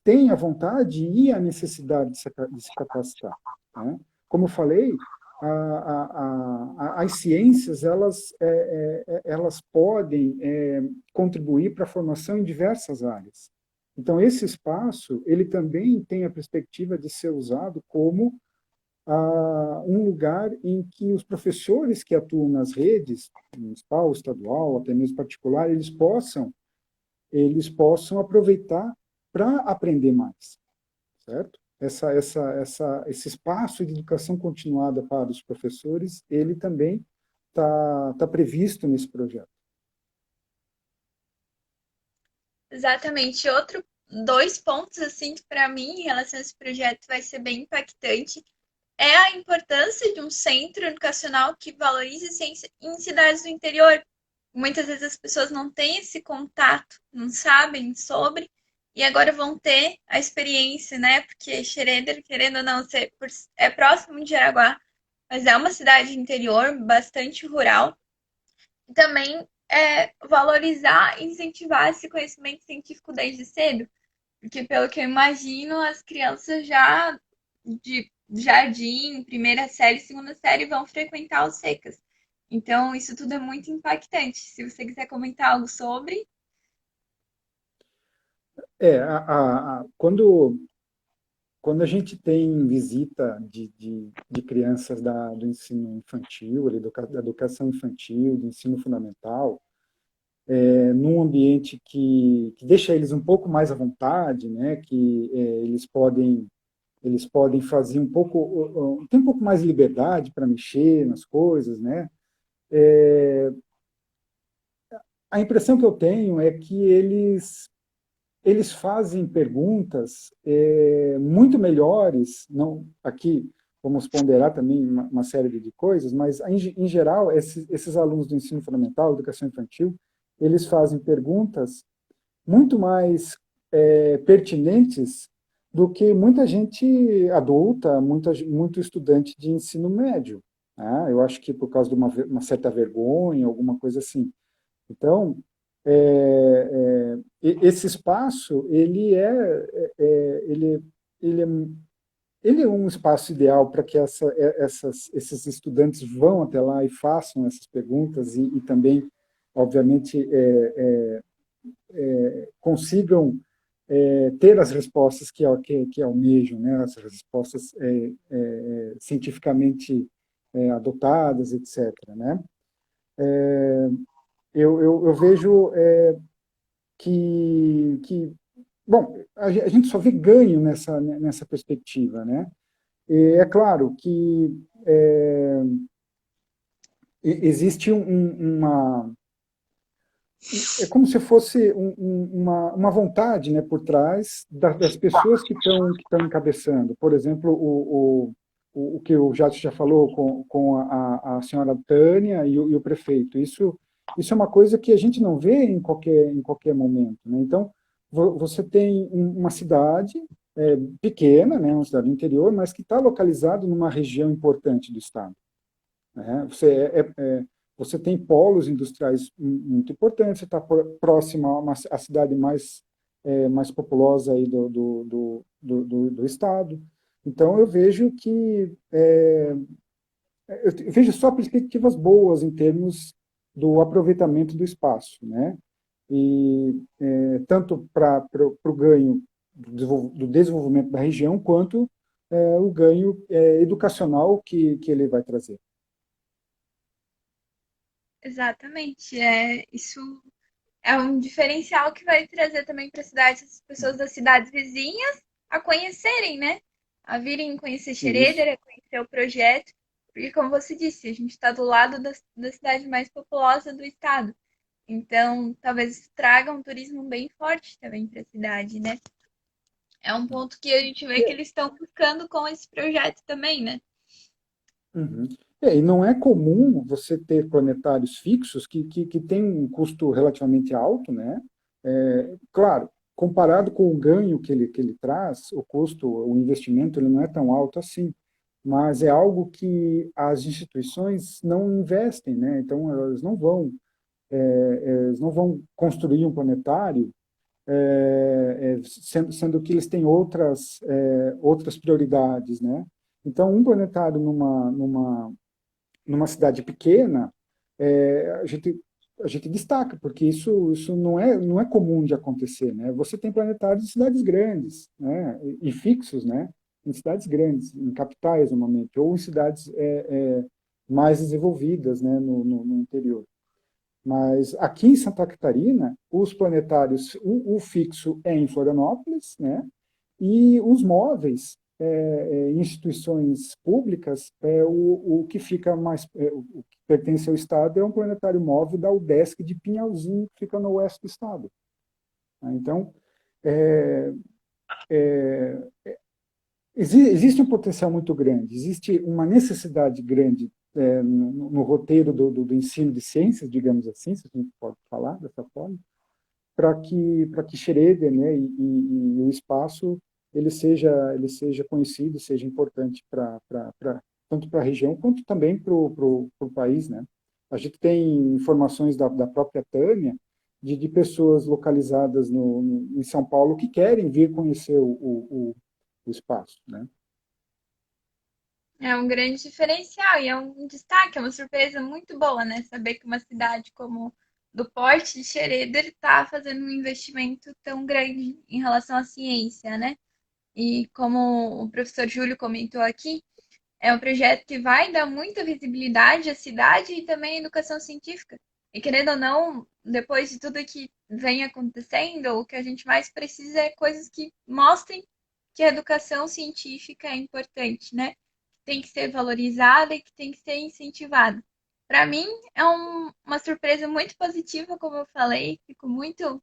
têm a vontade e a necessidade de se capacitar, né? Como eu falei, as ciências, elas podem contribuir para a formação em diversas áreas. Então, esse espaço, ele também tem a perspectiva de ser usado como um lugar em que os professores que atuam nas redes, municipal, estadual, até mesmo particular, eles possam aproveitar para aprender mais, certo? Esse espaço de educação continuada para os professores, ele também tá previsto nesse projeto. Exatamente. Dois pontos, assim, que para mim, em relação a esse projeto, vai ser bem impactante, é a importância de um centro educacional que valorize ciência em cidades do interior. Muitas vezes as pessoas não têm esse contato, não sabem sobre, e agora vão ter a experiência, né? Porque Xereder, querendo ou não, é próximo de Jaraguá, mas é uma cidade interior, bastante rural. E também valorizar e incentivar esse conhecimento científico desde cedo. Porque, pelo que eu imagino, as crianças já de jardim, primeira série, segunda série, vão frequentar os secas. Então, isso tudo é muito impactante. Se você quiser comentar algo sobre. Quando a gente tem visita de crianças do ensino infantil, da educação infantil, do ensino fundamental, num ambiente que deixa eles um pouco mais à vontade, né, que eles podem fazer tem um pouco mais de liberdade para mexer nas coisas, né? A impressão que eu tenho é que eles fazem perguntas muito melhores, não aqui vamos ponderar também uma série de coisas, mas em geral esses alunos do ensino fundamental, educação infantil, eles fazem perguntas muito mais pertinentes do que muita gente adulta, muito estudante de ensino médio, né? Eu acho que por causa de uma certa vergonha, alguma coisa assim. Então, esse espaço, ele é, ele é um espaço ideal para que esses estudantes vão até lá e façam essas perguntas e também, obviamente, consigam ter as respostas que almejam, né? As respostas cientificamente adotadas, etc., né? Eu vejo bom, a gente só vê ganho nessa perspectiva, né? E é claro que existe é como se fosse uma vontade, né, por trás das pessoas que estão encabeçando. Por exemplo, o que o Jato já falou com a senhora Tânia e o prefeito. Isso é uma coisa que a gente não vê em qualquer momento, né? Então, você tem uma cidade pequena, né, uma cidade do interior, mas que está localizado numa região importante do estado, né? Você tem polos industriais muito importantes, você está próximo à cidade mais populosa aí do estado. Então, eu vejo eu vejo só perspectivas boas em termos do aproveitamento do espaço, né? E tanto para o ganho do desenvolvimento da região, quanto o ganho educacional que ele vai trazer. Exatamente. Isso é um diferencial que vai trazer também para a cidade as pessoas das cidades vizinhas a conhecerem, né? A virem conhecer Isso. Xereder, a conhecer o projeto. Porque, como você disse, a gente está do lado da cidade mais populosa do estado. Então, talvez isso traga um turismo bem forte também para a cidade, né? É um ponto que a gente vê que eles estão buscando com esse projeto também, né? Uhum. E não é comum você ter planetários fixos que têm um custo relativamente alto, né? Claro, comparado com o ganho que ele traz, o custo, o investimento, ele não é tão alto assim, mas é algo que as instituições não investem, né? Então, eles não vão construir um planetário, sendo que eles têm outras prioridades, né? Então, um planetário numa cidade pequena, a gente destaca, porque isso não é comum de acontecer, né? Você tem planetários em cidades grandes, né? E fixos, né? Em cidades grandes, em capitais, normalmente, ou em cidades mais desenvolvidas, né? No interior. Mas aqui em Santa Catarina, os planetários, o fixo é em Florianópolis, né? E os móveis, em instituições públicas, o que fica mais, o que pertence ao Estado é um planetário móvel da UDESC de Pinhalzinho, que fica no oeste do Estado. Então, é, existe um potencial muito grande, existe uma necessidade grande no roteiro do ensino de ciências, digamos assim, se a gente pode falar dessa forma, para que Schroeder, né, e o espaço ele seja conhecido, seja importante tanto para a região quanto também para o país, né? A gente tem informações da própria Tânia de pessoas localizadas em São Paulo que querem vir conhecer o espaço, né? É um grande diferencial e é um destaque, é uma surpresa muito boa, né? Saber que uma cidade como do porte de Xereder está fazendo um investimento tão grande em relação à ciência, né? E como o professor Júlio comentou aqui, é um projeto que vai dar muita visibilidade à cidade e também à educação científica. E querendo ou não, depois de tudo que vem acontecendo, o que a gente mais precisa é coisas que mostrem que a educação científica é importante, né? Que tem que ser valorizada e que tem que ser incentivada. Para mim, é uma surpresa muito positiva, como eu falei, fico muito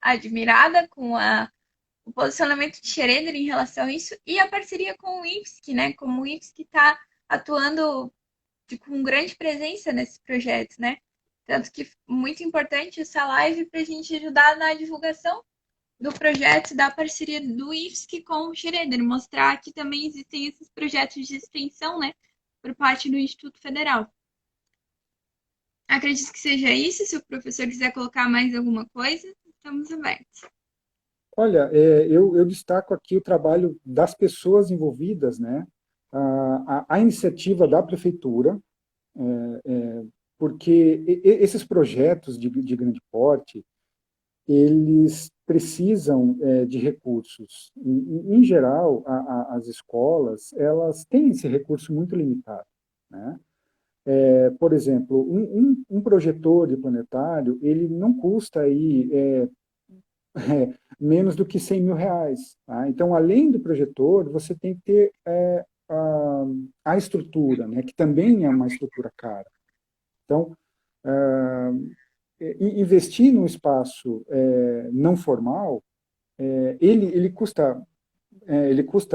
admirada com o posicionamento de Schroeder em relação a isso e a parceria com o IFSC, né? Como o IFSC está atuando com grande presença nesse projeto, né? Tanto que muito importante essa live para a gente ajudar na divulgação do projeto da parceria do IFSC com o Schroeder, mostrar que também existem esses projetos de extensão, né? Por parte do Instituto Federal. Acredito que seja isso. Se o professor quiser colocar mais alguma coisa, estamos abertos. Olha, eu destaco aqui o trabalho das pessoas envolvidas, né? A iniciativa da prefeitura, porque esses projetos de grande porte, eles precisam de recursos. Em geral, as escolas, elas têm esse recurso muito limitado, né? Por exemplo, um projetor de planetário, ele não custa aí menos do que R$ 100.000. Tá? Então, além do projetor, você tem que ter a estrutura, né, que também é uma estrutura cara. Então, investir num espaço não formal, ele custa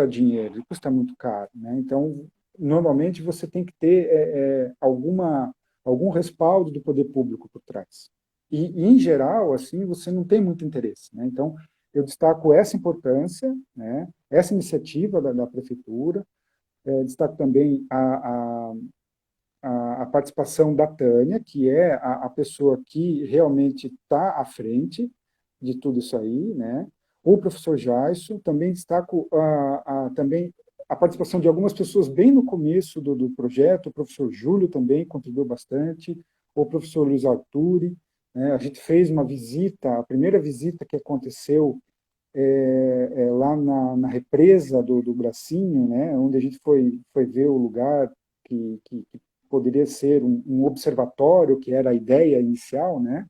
dinheiro, ele custa muito caro. Né? Então, normalmente você tem que ter algum respaldo do poder público por trás. Em geral, assim, você não tem muito interesse. Né? Então, eu destaco essa importância, né? Essa iniciativa da prefeitura, destaco também a participação da Tânia, que é a pessoa que realmente está à frente de tudo isso aí, né? O professor Jaison, também destaco também a participação de algumas pessoas bem no começo do projeto, o professor Júlio também contribuiu bastante, o professor Luiz Arturi, né? A gente fez uma visita, a primeira visita que aconteceu lá na represa do Bracinho, né? Onde a gente foi ver o lugar que poderia ser um observatório, que era a ideia inicial, né?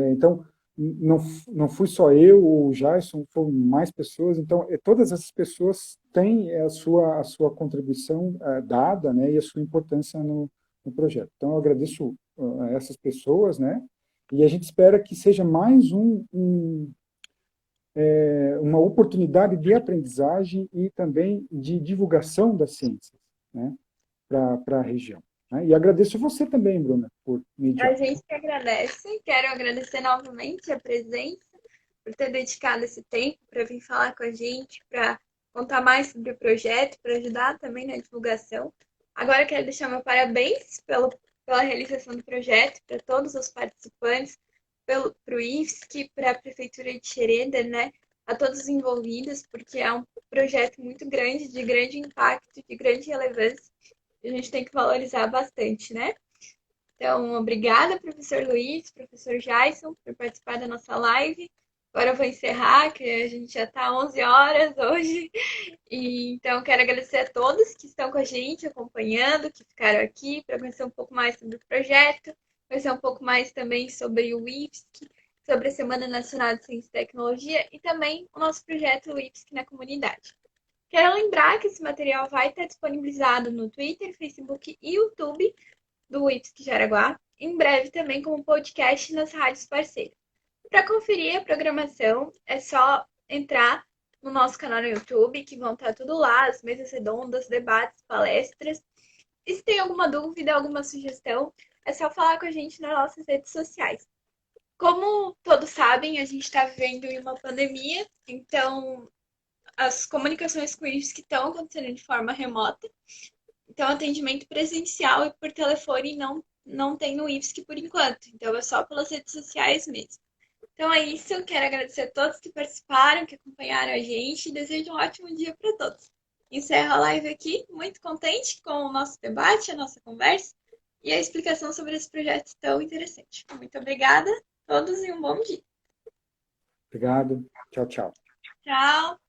Então, não, não fui só eu, o Jason, foram mais pessoas. Então, todas essas pessoas têm a sua contribuição dada, né, e a sua importância no projeto. Então, eu agradeço a essas pessoas, né, e a gente espera que seja mais uma oportunidade de aprendizagem e também de divulgação das ciências, né, para a região. né? E agradeço você também, Bruna, por A mediar. gente que agradece. Quero agradecer novamente a presença, por ter dedicado esse tempo para vir falar com a gente, para contar mais sobre o projeto, para ajudar também na divulgação. Agora quero deixar meu parabéns pela realização do projeto, para todos os participantes, para o IFSC, para a Prefeitura de Xereda, né? A todos os envolvidos, porque é um projeto muito grande, de grande impacto, de grande relevância. E a gente tem que valorizar bastante, né? Então, obrigada, professor Luiz, professor Jason, por participar da nossa live. Agora eu vou encerrar, que a gente já está 11 horas hoje. Então, quero agradecer a todos que estão com a gente, acompanhando, que ficaram aqui para conhecer um pouco mais sobre o projeto, conhecer um pouco mais também sobre o IFSC, sobre a Semana Nacional de Ciência e Tecnologia e também o nosso projeto IFSC na comunidade. Quero lembrar que esse material vai estar disponibilizado no Twitter, Facebook e YouTube do IFSC Jaraguá, em breve também como podcast nas rádios parceiras. Para conferir a programação, é só entrar no nosso canal no YouTube, que vão estar tudo lá, as mesas redondas, debates, palestras. E se tem alguma dúvida, alguma sugestão, é só falar com a gente nas nossas redes sociais. Como todos sabem, a gente está vivendo em uma pandemia, então as comunicações com isso que estão acontecendo de forma remota. Então, atendimento presencial e por telefone não tem no IFSC por enquanto. Então, é só pelas redes sociais mesmo. Então é isso. Quero agradecer a todos que participaram, que acompanharam a gente e desejo um ótimo dia para todos. Encerro a live aqui, muito contente com o nosso debate, a nossa conversa e a explicação sobre esse projeto tão interessante. Muito obrigada a todos e um bom dia. Obrigado. Tchau, tchau. Tchau.